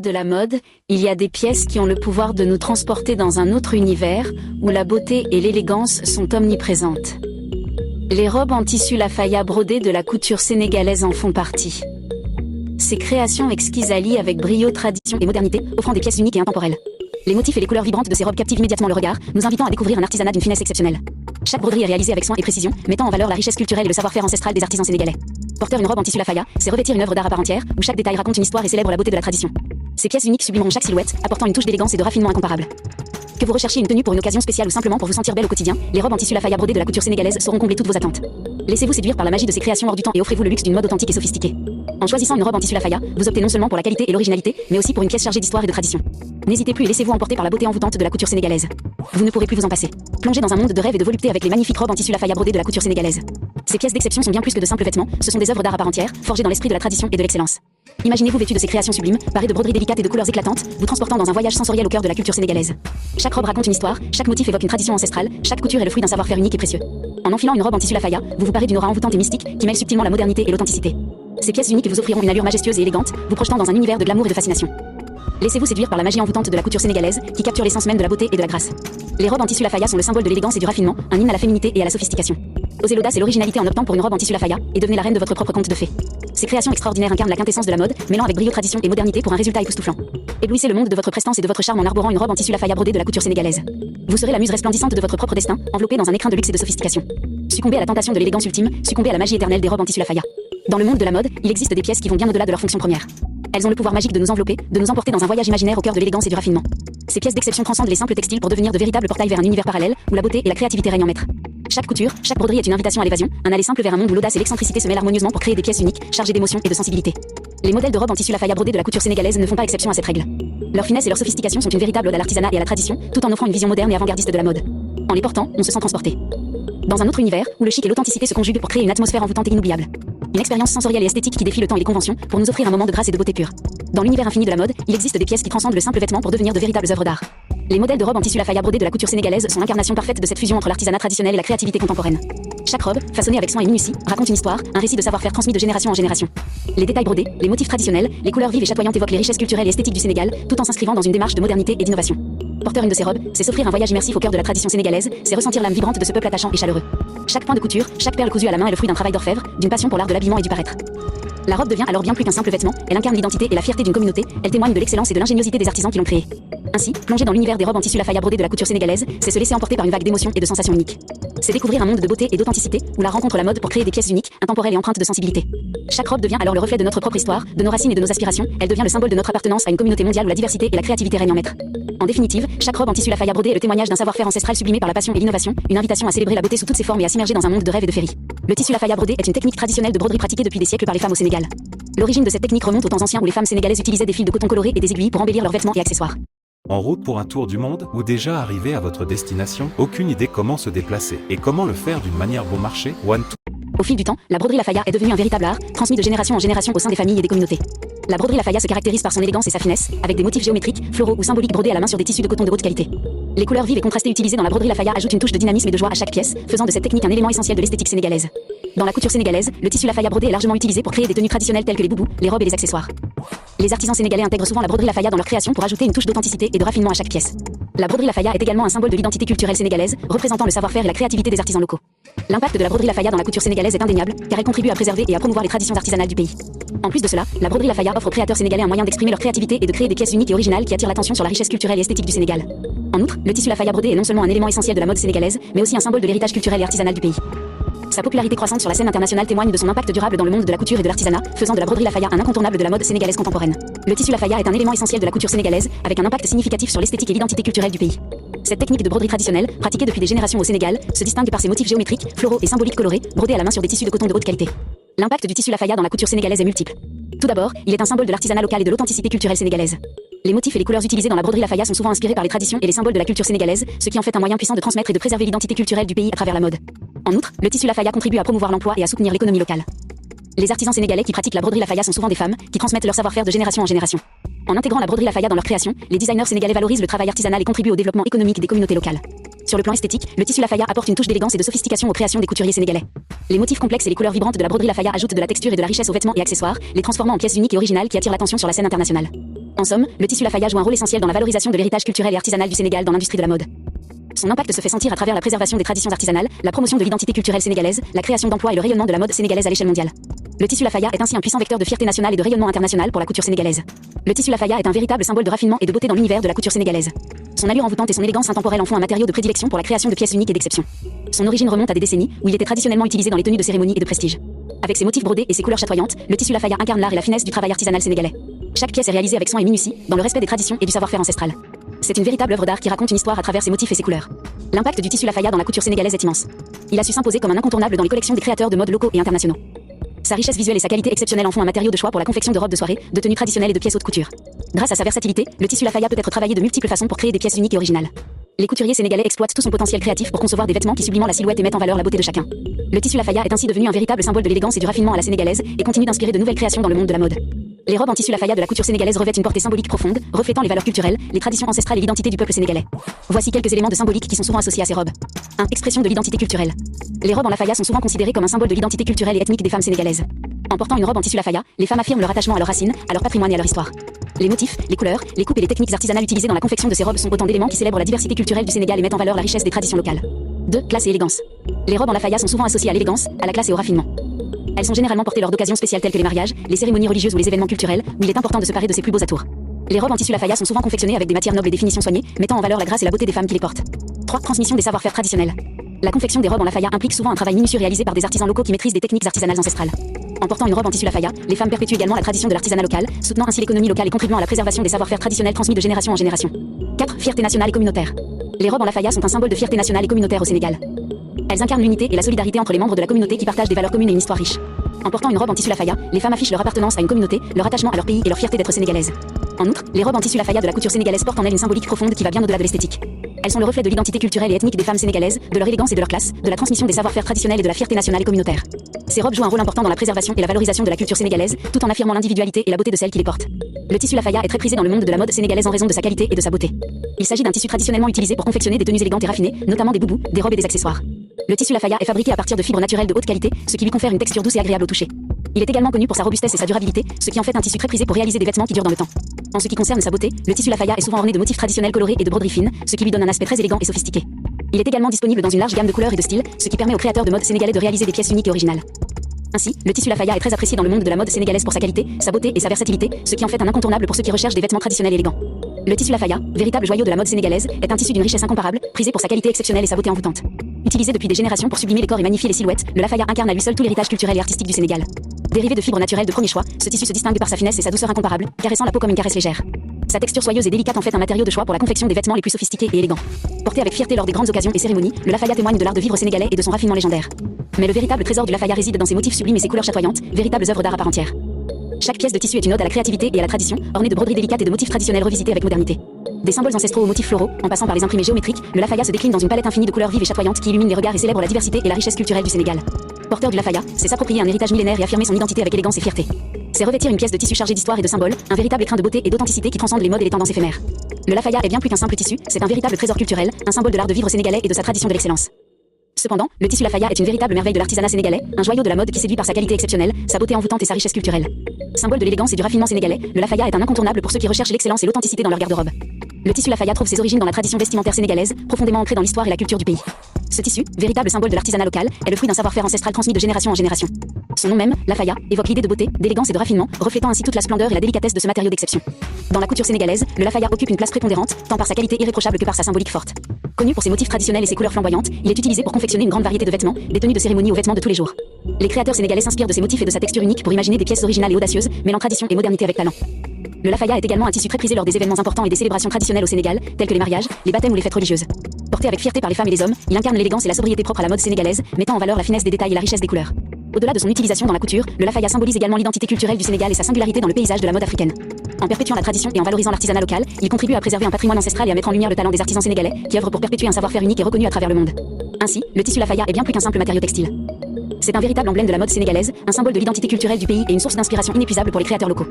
de la mode, il y a des pièces qui ont le pouvoir de nous transporter dans un autre univers, où la beauté et l'élégance sont omniprésentes. Les robes en tissu lafaya brodées de la couture sénégalaise en font partie. Ces créations exquises allient avec brio tradition et modernité, offrant des pièces uniques et intemporelles. Les motifs et les couleurs vibrantes de ces robes captivent immédiatement le regard, nous invitant à découvrir un artisanat d'une finesse exceptionnelle. Chaque broderie est réalisée avec soin et précision, mettant en valeur la richesse culturelle et le savoir-faire ancestral des artisans sénégalais. Porter une robe en tissu lafaya, c'est revêtir une œuvre d'art à part entière, où chaque détail raconte une histoire et célèbre la beauté de la tradition. Ces pièces uniques sublimeront chaque silhouette, apportant une touche d'élégance et de raffinement incomparable. Que vous recherchiez une tenue pour une occasion spéciale ou simplement pour vous sentir belle au quotidien, les robes en tissu lafaya brodées de la couture sénégalaise sauront combler toutes vos attentes. Laissez-vous séduire par la magie de ces créations hors du temps et offrez-vous le luxe d'une mode authentique et sophistiquée. En choisissant une robe en tissu lafaya, vous optez non seulement pour la qualité et l'originalité, mais aussi pour une pièce chargée d'histoire et de tradition. N'hésitez plus et laissez-vous emporter par la beauté envoûtante de la couture sénégalaise. Vous ne pourrez plus vous en passer. Plongez dans un monde de rêve et de volupté avec les magnifiques robes en tissu lafaya brodées de la couture sénégalaise. Ces pièces d'exception sont bien plus que de simples vêtements, ce sont des œuvres d'art à part entière, forgées dans l'esprit de la tradition et de l'excellence. Imaginez-vous vêtu de ces créations sublimes, parées de broderies délicates et de couleurs éclatantes, vous transportant dans un voyage sensoriel au cœur de la culture sénégalaise. Chaque robe raconte une histoire, chaque motif évoque une tradition ancestrale, chaque couture est le fruit d'un savoir-faire unique et précieux. En enfilant une robe en tissu lafaya, vous vous parez d'une aura envoûtante et mystique qui mêle subtilement la modernité et l'authenticité. Ces pièces uniques vous offriront une allure majestueuse et élégante, vous projetant dans un univers de glamour et de fascination. Laissez-vous séduire par la magie envoûtante de la couture sénégalaise, qui capture l'essence même de la beauté et de la grâce. Les robes en tissu lafaya sont le symbole de l'élégance et du raffinement, un hymne à la féminité et à la sophistication. Osez l'audace et l'originalité en optant pour une robe en tissu lafaya, et devenez la reine de votre propre conte de fées. Ces créations extraordinaires incarnent la quintessence de la mode, mêlant avec brio tradition et modernité pour un résultat époustouflant. Éblouissez le monde de votre prestance et de votre charme en arborant une robe en tissu lafaya brodée de la couture sénégalaise. Vous serez la muse resplendissante de votre propre destin, enveloppée dans un écrin de luxe et de sophistication. Succombez à la tentation de l'élégance ultime, succombez à la magie éternelle des robes en tissu lafaya. Dans le monde de la mode, il existe des pièces qui vont bien au-delà de leur fonction première. Elles ont le pouvoir magique de nous envelopper, de nous emporter dans un voyage imaginaire au cœur de l'élégance et du raffinement. Ces pièces d'exception transcendent les simples textiles pour devenir de véritables portails vers un univers parallèle, où la beauté et la créativité règnent en maître. Chaque couture, chaque broderie est une invitation à l'évasion, un aller simple vers un monde où l'audace et l'excentricité se mêlent harmonieusement pour créer des pièces uniques, chargées d'émotion et de sensibilité. Les modèles de robes en tissu lafaya brodées de la couture sénégalaise ne font pas exception à cette règle. Leur finesse et leur sophistication sont une véritable ode à l'artisanat et à la tradition, tout en offrant une vision moderne et avant-gardiste de la mode. En les portant, on se sent transporté dans un autre univers, où le chic et l'authenticité se conjuguent pour créer une atmosphère envoûtante et inoubliable. Une expérience sensorielle et esthétique qui défie le temps et les conventions, pour nous offrir un moment de grâce et de beauté pure. Dans l'univers infini de la mode, il existe des pièces qui transcendent le simple vêtement pour devenir de véritables œuvres d'art. Les modèles de robes en tissu lafaya brodées de la couture sénégalaise sont l'incarnation parfaite de cette fusion entre l'artisanat traditionnel et la créativité contemporaine. Chaque robe, façonnée avec soin et minutie, raconte une histoire, un récit de savoir-faire transmis de génération en génération. Les détails brodés, les motifs traditionnels, les couleurs vives et chatoyantes évoquent les richesses culturelles et esthétiques du Sénégal, tout en s'inscrivant dans une démarche de modernité et d'innovation. Porter une de ces robes, c'est s'offrir un voyage immersif au cœur de la tradition sénégalaise, c'est ressentir l'âme vibrante de ce peuple attachant et chaleureux. Chaque point de couture, chaque perle cousue à la main est le fruit d'un travail d'orfèvre, d'une passion pour l'art de l'habillement et du paraître. La robe devient alors bien plus qu'un simple vêtement, elle incarne l'identité et la fierté d'une communauté, elle témoigne de l'excellence et de l'ingéniosité des artisans qui l'ont créée. Ainsi, plonger dans l'univers des robes en tissu lafaya brodées de la couture sénégalaise, c'est se laisser emporter par une vague d'émotions et de sensations uniques. C'est découvrir un monde de beauté et d'authenticité, où la rencontre la mode pour créer des pièces uniques, intemporelles et empreintes de sensibilité. Chaque robe devient alors le reflet de notre propre histoire, de nos racines et de nos aspirations, elle devient le symbole de notre appartenance à une communauté mondiale où la diversité et la créativité règnent en maître. En définitive, chaque robe en tissu lafaya brodée est le témoignage d'un savoir-faire ancestral sublimé par la passion et l'innovation, une invitation à célébrer la beauté sous toutes ses formes et à s'immerger dans un monde de rêve et de féerie. Le tissu lafaya brodé est une technique traditionnelle de broderie pratiquée depuis des siècles par les femmes au Sénégal. L'origine de cette technique remonte aux temps anciens où les femmes sénégalaises utilisaient des fils de coton colorés et des aiguilles pour embellir leurs vêtements et accessoires. En route pour un tour du monde ou déjà arrivé à votre destination, aucune idée comment se déplacer et comment le faire d'une manière bon marché, Au fil du temps, la broderie lafaya est devenue un véritable art, transmis de génération en génération au sein des familles et des communautés. La broderie lafaya se caractérise par son élégance et sa finesse, avec des motifs géométriques, floraux ou symboliques brodés à la main sur des tissus de coton de haute qualité. Les couleurs vives et contrastées utilisées dans la broderie lafaya ajoutent une touche de dynamisme et de joie à chaque pièce, faisant de cette technique un élément essentiel de l'esthétique sénégalaise. Dans la couture sénégalaise, le tissu lafaya brodé est largement utilisé pour créer des tenues traditionnelles telles que les boubous, les robes et les accessoires. Les artisans sénégalais intègrent souvent la broderie lafaya dans leur création pour ajouter une touche d'authenticité et de raffinement à chaque pièce. La broderie lafaya est également un symbole de l'identité culturelle sénégalaise, représentant le savoir-faire et la créativité des artisans locaux. L'impact de la broderie lafaya dans la couture sénégalaise est indéniable, car elle contribue à préserver et à promouvoir les traditions artisanales du pays. En plus de cela, la broderie lafaya offre aux créateurs sénégalais un moyen d'exprimer leur créativité et de créer des pièces uniques et originales qui attirent l'attention sur la richesse culturelle et esthétique du Sénégal. En outre, le tissu lafaya brodé est non seulement un élément essentiel de la mode sénégalaise, mais aussi un symbole de l'héritage culturel et artisanal du pays. Sa popularité croissante sur la scène internationale témoigne de son impact durable dans le monde de la couture et de l'artisanat, faisant de la broderie lafaya un incontournable de la mode sénégalaise contemporaine. Le tissu lafaya est un élément essentiel de la couture sénégalaise, avec un impact significatif sur l'esthétique et l'identité culturelle du pays. Cette technique de broderie traditionnelle, pratiquée depuis des générations au Sénégal, se distingue par ses motifs géométriques, floraux et symboliques colorés, brodés à la main sur des tissus de coton de haute qualité. L'impact du tissu lafaya dans la couture sénégalaise est multiple. Tout d'abord, il est un symbole de l'artisanat local et de l'authenticité culturelle sénégalaise. Les motifs et les couleurs utilisés dans la broderie lafaya sont souvent inspirés par les traditions et les symboles de la culture sénégalaise, ce qui en fait un moyen puissant de transmettre et de préserver l'identité culturelle du pays à travers la mode. En outre, le tissu lafaya contribue à promouvoir l'emploi et à soutenir l'économie locale. Les artisans sénégalais qui pratiquent la broderie lafaya sont souvent des femmes, qui transmettent leur savoir-faire de génération en génération. En intégrant la broderie lafaya dans leur création, les designers sénégalais valorisent le travail artisanal et contribuent au développement économique des communautés locales. Sur le plan esthétique, le tissu lafaya apporte une touche d'élégance et de sophistication aux créations des couturiers sénégalais. Les motifs complexes et les couleurs vibrantes de la broderie lafaya ajoutent de la texture et de la richesse aux vêtements et accessoires, les transformant en pièces uniques et originales qui attirent l'attention sur la scène internationale. En somme, le tissu Lafaya joue un rôle essentiel dans la valorisation de l'héritage culturel et artisanal du Sénégal dans l'industrie de la mode. Son impact se fait sentir à travers la préservation des traditions artisanales, la promotion de l'identité culturelle sénégalaise, la création d'emplois et le rayonnement de la mode sénégalaise à l'échelle mondiale. Le tissu Lafaya est ainsi un puissant vecteur de fierté nationale et de rayonnement international pour la couture sénégalaise. Le tissu Lafaya est un véritable symbole de raffinement et de beauté dans l'univers de la couture sénégalaise. Son allure envoûtante et son élégance intemporelle en font un matériau de prédilection pour la création de pièces uniques et d'exception. Son origine remonte à des décennies où il était traditionnellement utilisé dans les tenues de cérémonie et de prestige. Avec ses motifs brodés et ses couleurs chatoyantes, le tissu Lafaya incarne l'art et la finesse du travail artisanal sénégalais. Chaque pièce est réalisée avec soin et minutie, dans le respect des traditions et du savoir-faire ancestral. C'est une véritable œuvre d'art qui raconte une histoire à travers ses motifs et ses couleurs. L'impact du tissu Lafaya dans la couture sénégalaise est immense. Il a su s'imposer comme un incontournable dans les collections des créateurs de mode locaux et internationaux. Sa richesse visuelle et sa qualité exceptionnelle en font un matériau de choix pour la confection de robes de soirée, de tenues traditionnelles et de pièces haute couture. Grâce à sa versatilité, le tissu Lafaya peut être travaillé de multiples façons pour créer des pièces uniques et originales. Les couturiers sénégalais exploitent tout son potentiel créatif pour concevoir des vêtements qui subliment la silhouette et mettent en valeur la beauté de chacun. Le tissu Lafaya est ainsi devenu un véritable symbole de l'élégance et du raffinement à la sénégalaise et continue d'inspirer de nouvelles créations dans le monde de la mode. Les robes en tissu Lafaya de la couture sénégalaise revêtent une portée symbolique profonde, reflétant les valeurs culturelles, les traditions ancestrales et l'identité du peuple sénégalais. Voici quelques éléments de symbolique qui sont souvent associés à ces robes. 1. Expression de l'identité culturelle. Les robes en Lafaya sont souvent considérées comme un symbole de l'identité culturelle et ethnique des femmes sénégalaises. En portant une robe en tissu Lafaya, les femmes affirment leur attachement à leurs racines, à leur patrimoine et à leur histoire. Les motifs, les couleurs, les coupes et les techniques artisanales utilisées dans la confection de ces robes sont autant d'éléments qui célèbrent la diversité culturelle du Sénégal et mettent en valeur la richesse des traditions locales. 2. Classe et élégance. Les robes en Lafaya sont souvent associées à l'élégance, à la classe et au raffinement. Elles sont généralement portées lors d'occasions spéciales telles que les mariages, les cérémonies religieuses ou les événements culturels, où il est important de se parer de ses plus beaux atours. Les robes en tissu Lafaya sont souvent confectionnées avec des matières nobles et des finitions soignées, mettant en valeur la grâce et la beauté des femmes qui les portent. 3. Transmission des savoir-faire traditionnels. La confection des robes en Lafaya implique souvent un travail minutieux réalisé par des artisans locaux qui maîtrisent des techniques artisanales ancestrales. En portant une robe en tissu Lafaya, les femmes perpétuent également la tradition de l'artisanat local, soutenant ainsi l'économie locale et contribuant à la préservation des savoir-faire traditionnels transmis de génération en génération. 4. Fierté nationale et communautaire. Les robes en Lafaya sont un symbole de fierté nationale et communautaire au Sénégal. Elles incarnent l'unité et la solidarité entre les membres de la communauté qui partagent des valeurs communes et une histoire riche. En portant une robe en tissu Lafaya, les femmes affichent leur appartenance à une communauté, leur attachement à leur pays et leur fierté d'être sénégalaises. En outre, les robes en tissu Lafaya de la couture sénégalaise portent en elles une symbolique profonde qui va bien au-delà de l'esthétique. Elles sont le reflet de l'identité culturelle et ethnique des femmes sénégalaises, de leur élégance et de leur classe, de la transmission des savoir-faire traditionnels et de la fierté nationale et communautaire. Ces robes jouent un rôle important dans la préservation et la valorisation de la culture sénégalaise, tout en affirmant l'individualité et la beauté de celles qui les portent. Le tissu Lafaya est très prisé dans le monde de la mode sénégalaise en raison de sa qualité et de sa beauté. Il s'agit d'un tissu traditionnellement utilisé pour confectionner des tenues élégantes et raffinées, notamment des boubous, des robes et des accessoires. Le tissu Lafaya est fabriqué à partir de fibres naturelles de haute qualité, ce qui lui confère une texture douce et agréable au toucher. Il est également connu pour sa robustesse et sa durabilité, ce qui en fait un tissu très prisé pour réaliser des vêtements qui durent dans le temps. En ce qui concerne sa beauté, le tissu Lafaya est souvent orné de motifs traditionnels colorés et de broderies fines, ce qui lui donne un aspect très élégant et sophistiqué. Il est également disponible dans une large gamme de couleurs et de styles, ce qui permet aux créateurs de mode sénégalais de réaliser des pièces uniques et originales. Ainsi, le tissu Lafaya est très apprécié dans le monde de la mode sénégalaise pour sa qualité, sa beauté et sa versatilité, ce qui en fait un incontournable pour ceux qui recherchent des vêtements traditionnels élégants. Le tissu Lafaya, véritable joyau de la mode sénégalaise, est un tissu d'une richesse incomparable, prisé pour sa qualité exceptionnelle et sa beauté envoûtante. Utilisé depuis des générations pour sublimer les corps et magnifier les silhouettes, le Lafaya incarne à lui seul tout l'héritage culturel et artistique du Sénégal. Dérivé de fibres naturelles de premier choix, ce tissu se distingue par sa finesse et sa douceur incomparable, caressant la peau comme une caresse légère. Sa texture soyeuse et délicate en fait un matériau de choix pour la confection des vêtements les plus sophistiqués et élégants. Porté avec fierté lors des grandes occasions et cérémonies, le Lafaya témoigne de l'art de vivre sénégalais et de son raffinement légendaire. Mais le véritable trésor du Lafaya réside dans ses motifs sublimes et ses couleurs chatoyantes, véritables œuvres d'art à part entière. Chaque pièce de tissu est une ode à la créativité et à la tradition, ornée de broderies délicates et de motifs traditionnels revisités avec modernité. Des symboles ancestraux aux motifs floraux, en passant par les imprimés géométriques, le Lafaya se décline dans une palette infinie de couleurs vives et chatoyantes qui illuminent les regards et célèbrent la diversité et la richesse culturelle du Sénégal. Porteur du Lafaya, c'est s'approprier un héritage millénaire et affirmer son identité avec élégance et fierté. C'est revêtir une pièce de tissu chargée d'histoire et de symboles, un véritable écrin de beauté et d'authenticité qui transcende les modes et les tendances éphémères. Le Lafaya est bien plus qu'un simple tissu, c'est un véritable trésor culturel, un symbole de l'art de vivre sénégalais et de sa tradition de l'excellence. Cependant, le tissu Lafaya est une véritable merveille de l'artisanat sénégalais, un joyau de la mode qui séduit par sa qualité exceptionnelle, sa beauté envoûtante et sa richesse culturelle. Symbole de l'élégance et du raffinement sénégalais, le Lafaya est un incontournable pour ceux qui recherchent l'excellence et l'authenticité dans leur garde-robe. Le tissu Lafaya trouve ses origines dans la tradition vestimentaire sénégalaise, profondément ancrée dans l'histoire et la culture du pays. Ce tissu, véritable symbole de l'artisanat local, est le fruit d'un savoir-faire ancestral transmis de génération en génération. Son nom même, Lafaya, évoque l'idée de beauté, d'élégance et de raffinement, reflétant ainsi toute la splendeur et la délicatesse de ce matériau d'exception. Dans la couture sénégalaise, le Lafaya occupe une place prépondérante, tant par sa qualité irréprochable que par sa symbolique forte. Connu pour ses motifs traditionnels et ses couleurs flamboyantes, il est utilisé pour confectionner une grande variété de vêtements, des tenues de cérémonie aux vêtements de tous les jours. Les créateurs sénégalais s'inspirent de ses motifs et de sa texture unique pour imaginer des pièces originales et audacieuses, mêlant tradition et modernité avec talent. Le Lafaya est également un tissu très prisé lors des événements importants et des célébrations traditionnelles au Sénégal, tels que les mariages, les baptêmes ou les fêtes religieuses. Porté avec fierté par les femmes et les hommes, il incarne l'élégance et la sobriété propre à la mode sénégalaise, mettant en valeur la finesse des détails et la richesse des couleurs. Au-delà de son utilisation dans la couture, le Lafaya symbolise également l'identité culturelle du Sénégal et sa singularité dans le paysage de la mode africaine. En perpétuant la tradition et en valorisant l'artisanat local, il contribue à préserver un patrimoine ancestral et à mettre en lumière le talent des artisans sénégalais, qui œuvrent pour perpétuer un savoir-faire unique et reconnu à travers le monde. Ainsi, le tissu Lafaya est bien plus qu'un simple matériau textile. C'est un véritable emblème de la mode sénégalaise, un symbole de l'identité culturelle du pays et une source d'inspiration inépuisable pour les créateurs locaux.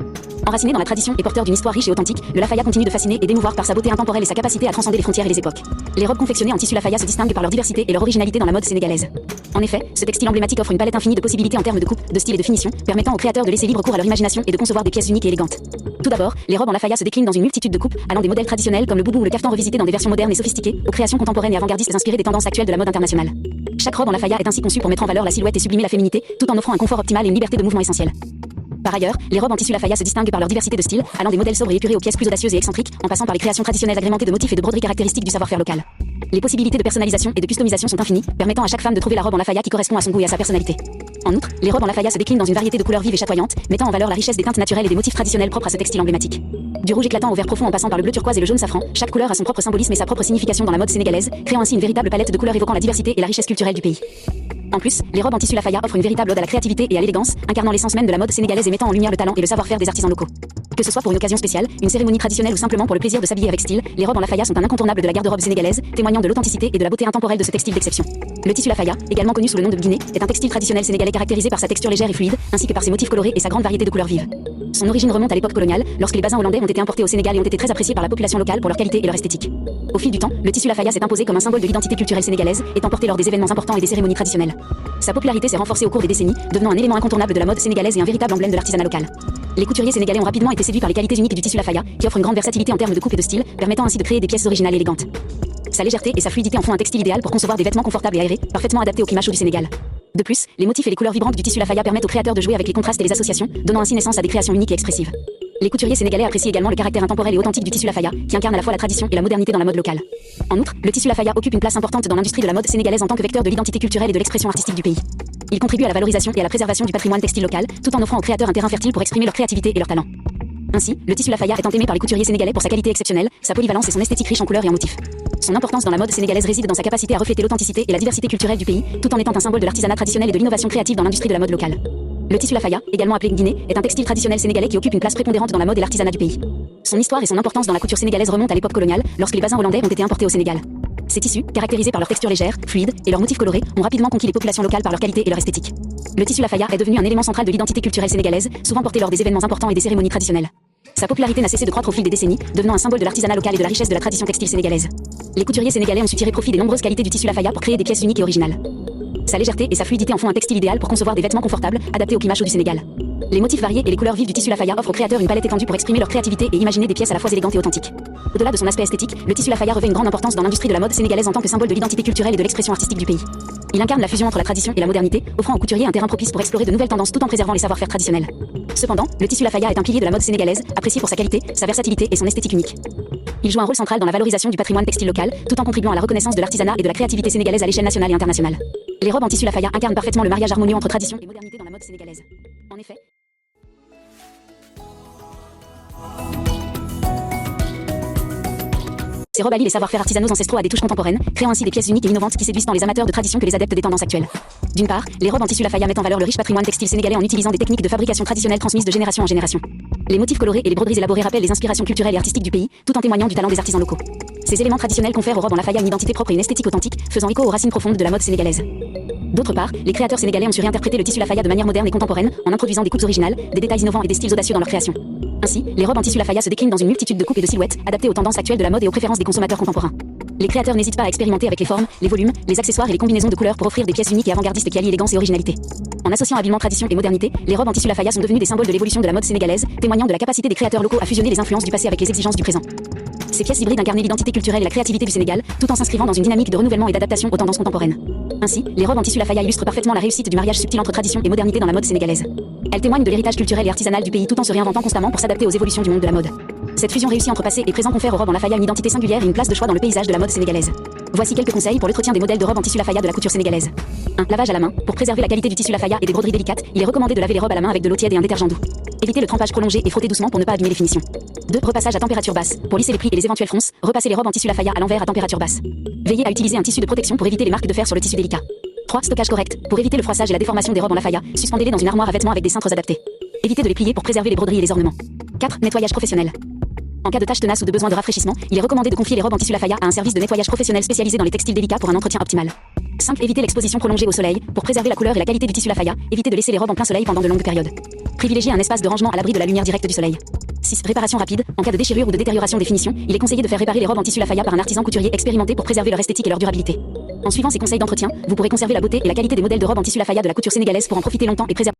Enraciné dans la tradition et porteur d'une histoire riche et authentique, le Lafaya continue de fasciner et d'émouvoir par sa beauté intemporelle et sa capacité à transcender les frontières et les époques. Les robes confectionnées en tissu Lafaya se distinguent par leur diversité et leur originalité dans la mode sénégalaise. En effet, ce textile emblématique offre une palette infinie de possibilités en termes de coupe, de style et de finition, permettant aux créateurs de laisser libre cours à leur imagination et de concevoir des pièces uniques et élégantes. Tout d'abord, les robes en Lafaya se déclinent dans une multitude de coupes, allant des modèles traditionnels comme le boubou ou le caftan revisité dans des versions modernes et sophistiquées, aux créations contemporaines et avant-gardistes inspirées des tendances actuelles de la mode internationale. Chaque robe en Lafaya est ainsi conçue pour mettre en valeur la silhouette et sublimer la féminité, tout en offrant un confort optimal et une liberté de mouvement essentielle. Par ailleurs, les robes en tissu Lafaya se distinguent par leur diversité de style, allant des modèles sobres et épurés aux pièces plus audacieuses et excentriques, en passant par les créations traditionnelles agrémentées de motifs et de broderies caractéristiques du savoir-faire local. Les possibilités de personnalisation et de customisation sont infinies, permettant à chaque femme de trouver la robe en Lafaya qui correspond à son goût et à sa personnalité. En outre, les robes en Lafaya se déclinent dans une variété de couleurs vives et chatoyantes, mettant en valeur la richesse des teintes naturelles et des motifs traditionnels propres à ce textile emblématique. Du rouge éclatant au vert profond en passant par le bleu turquoise et le jaune safran, chaque couleur a son propre symbolisme et sa propre signification dans la mode sénégalaise, créant ainsi une véritable palette de couleurs évoquant la diversité et la richesse culturelle du pays. En plus, les robes en tissu Lafaya offrent une véritable ode à la créativité et à l'élégance, incarnant l'essence même de la mode sénégalaise et mettant en lumière le talent et le savoir-faire des artisans locaux. Que ce soit pour une occasion spéciale, une cérémonie traditionnelle ou simplement pour le plaisir de s'habiller avec style, les robes en Lafaya sont un incontournable de la garde-robe sénégalaise, témoignant de l'authenticité et de la beauté intemporelle de ce textile d'exception. Le tissu Lafaya, également connu sous le nom de Guinée, est un textile traditionnel sénégalais caractérisé par sa texture légère et fluide, ainsi que par ses motifs colorés et sa grande variété de couleurs vives. Son origine remonte à l'époque coloniale, lorsque les basins hollandais ont été importés au Sénégal et ont été très appréciés par la population locale pour leur qualité et leur esthétique. Au fil du temps, le tissu Lafaya s'est imposé comme un symbole de l'identité culturelle sénégalaise, étant porté lors des événements importants et des cérémonies traditionnelles. Sa popularité s'est renforcée au cours des décennies, devenant un élément incontournable de la mode sénégalaise et un véritable emblème de l'artisanat local. Les couturiers sénégalais ont rapidement été séduits par les qualités uniques du tissu Lafaya, qui offre une grande versatilité en termes de coupe et de style, permettant ainsi de créer des pièces originales et élégantes. Sa légèreté et sa fluidité en font un textile idéal pour concevoir des vêtements confortables et aérés, parfaitement adaptés au climat chaud du Sénégal. De plus, les motifs et les couleurs vibrantes du tissu Lafaya permettent aux créateurs de jouer avec les contrastes et les associations, donnant ainsi naissance à des créations uniques et expressives. Les couturiers sénégalais apprécient également le caractère intemporel et authentique du tissu Lafaya, qui incarne à la fois la tradition et la modernité dans la mode locale. En outre, le tissu Lafaya occupe une place importante dans l'industrie de la mode sénégalaise en tant que vecteur de l'identité culturelle et de l'expression artistique du pays. Il contribue à la valorisation et à la préservation du patrimoine textile local, tout en offrant aux créateurs un terrain fertile pour exprimer leur créativité et leur talent. Ainsi, le tissu Lafaya est aimé par les couturiers sénégalais pour sa qualité exceptionnelle, sa polyvalence et son esthétique riche en couleurs et en motifs. Son importance dans la mode sénégalaise réside dans sa capacité à refléter l'authenticité et la diversité culturelle du pays, tout en étant un symbole de l'artisanat traditionnel et de l'innovation créative dans l'industrie de la mode locale. Le tissu Lafaya, également appelé Guinée, est un textile traditionnel sénégalais qui occupe une place prépondérante dans la mode et l'artisanat du pays. Son histoire et son importance dans la couture sénégalaise remontent à l'époque coloniale, lorsque les basins hollandais ont été importés au Sénégal. Ces tissus, caractérisés par leur texture légère, fluide et leurs motifs colorés, ont rapidement conquis les populations locales par leur qualité et leur esthétique. Le tissu Lafaya est devenu un élément central de l'identité culturelle sénégalaise, souvent porté lors des événements importants et des cérémonies traditionnelles. Sa popularité n'a cessé de croître au fil des décennies, devenant un symbole de l'artisanat local et de la richesse de la tradition textile sénégalaise. Les couturiers sénégalais ont su tirer profit des nombreuses qualités du tissu Lafaya pour créer des pièces uniques et originales. Sa légèreté et sa fluidité en font un textile idéal pour concevoir des vêtements confortables, adaptés au climat chaud du Sénégal. Les motifs variés et les couleurs vives du tissu Lafaya offrent aux créateurs une palette étendue pour exprimer leur créativité et imaginer des pièces à la fois élégantes et authentiques. Au-delà de son aspect esthétique, le tissu Lafaya revêt une grande importance dans l'industrie de la mode sénégalaise en tant que symbole de l'identité culturelle et de l'expression artistique du pays. Il incarne la fusion entre la tradition et la modernité, offrant aux couturiers un terrain propice pour explorer de nouvelles tendances tout en préservant les savoir-faire traditionnels. Cependant, le tissu Lafaya est un pilier de la mode sénégalaise, apprécié pour sa qualité, sa versatilité et son esthétique unique. Il joue un rôle central dans la valorisation du patrimoine textile local, tout en contribuant à la reconnaissance de l'artisanat et de la créativité sénégalaise à l'échelle nationale et internationale. Les robes en tissu Lafaya incarnent parfaitement le mariage harmonieux entre tradition et modernité dans la mode sénégalaise. En effet, ces robes allient les savoir-faire artisanaux ancestraux à des touches contemporaines, créant ainsi des pièces uniques et innovantes qui séduisent tant les amateurs de tradition que les adeptes des tendances actuelles. D'une part, les robes en tissu Lafaya mettent en valeur le riche patrimoine textile sénégalais en utilisant des techniques de fabrication traditionnelles transmises de génération en génération. Les motifs colorés et les broderies élaborées rappellent les inspirations culturelles et artistiques du pays, tout en témoignant du talent des artisans locaux. Ces éléments traditionnels confèrent aux robes en Lafaya une identité propre et une esthétique authentique, faisant écho aux racines profondes de la mode sénégalaise. D'autre part, les créateurs sénégalais ont su réinterpréter le tissu Lafaya de manière moderne et contemporaine, en introduisant des coupes originales, des détails innovants et des styles audacieux dans leur création. Ainsi, les robes en tissu Lafaya se déclinent dans une multitude de coupes et de silhouettes, adaptées aux tendances actuelles de la mode et aux préférences des consommateurs contemporains. Les créateurs n'hésitent pas à expérimenter avec les formes, les volumes, les accessoires et les combinaisons de couleurs pour offrir des pièces uniques et avant-gardistes qui allient élégance et originalité. En associant habilement tradition et modernité, les robes en tissu Lafaya sont devenues des symboles de l'évolution de la mode sénégalaise, témoignant de la capacité des créateurs locaux à fusionner les influences du passé avec les exigences du présent. Ces pièces hybrides incarnaient l'identité culturelle et la créativité du Sénégal, tout en s'inscrivant dans une dynamique de renouvellement et d'adaptation aux tendances contemporaines. Ainsi, les robes en tissu Lafaya illustrent parfaitement la réussite du mariage subtil entre tradition et modernité dans la mode sénégalaise. Elles témoignent de l'héritage culturel et artisanal du pays tout en se réinventant constamment pour s'adapter aux évolutions du monde de la mode. Cette fusion réussie entre passé et présent confère aux robes en Lafaya une identité singulière et une place de choix dans le paysage de la mode sénégalaise. Voici quelques conseils pour l'entretien des modèles de robes en tissu Lafaya de la couture sénégalaise. 1. Lavage à la main. Pour préserver la qualité du tissu Lafaya et des broderies délicates, il est recommandé de laver les robes à la main avec de l'eau tiède et un détergent doux. Évitez le trempage prolongé et frotter doucement pour ne pas abîmer les finitions. 2. Repassage à température basse. Pour lisser les plis et les éventuelles fronces, repassez les robes en tissu Lafaya à l'envers à température basse. Veillez à utiliser un tissu de protection pour éviter les marques de fer sur le tissu délicat. 3. Stockage correct. Pour éviter le froissage et la déformation des robes en Lafaya, suspendez-les dans une armoire à vêtements avec des cintres adaptés. Évitez de les plier pour préserver les broderies et les ornements. 4. Nettoyage professionnel. En cas de taches tenaces ou de besoin de rafraîchissement, il est recommandé de confier les robes en tissu Lafaya à un service de nettoyage professionnel spécialisé dans les textiles délicats pour un entretien optimal. 5. Évitez l'exposition prolongée au soleil. Pour préserver la couleur et la qualité du tissu Lafaya, évitez de laisser les robes en plein soleil pendant de longues périodes. Privilégiez un espace de rangement à l'abri de la lumière directe du soleil. 6. Réparation rapide. En cas de déchirure ou de détérioration des finitions, il est conseillé de faire réparer les robes en tissu Lafaya par un artisan couturier expérimenté pour préserver leur esthétique et leur durabilité. En suivant ces conseils d'entretien, vous pourrez conserver la beauté et la qualité des modèles de robes en tissu Lafaya de la couture sénégalaise pour en profiter longtemps et préserver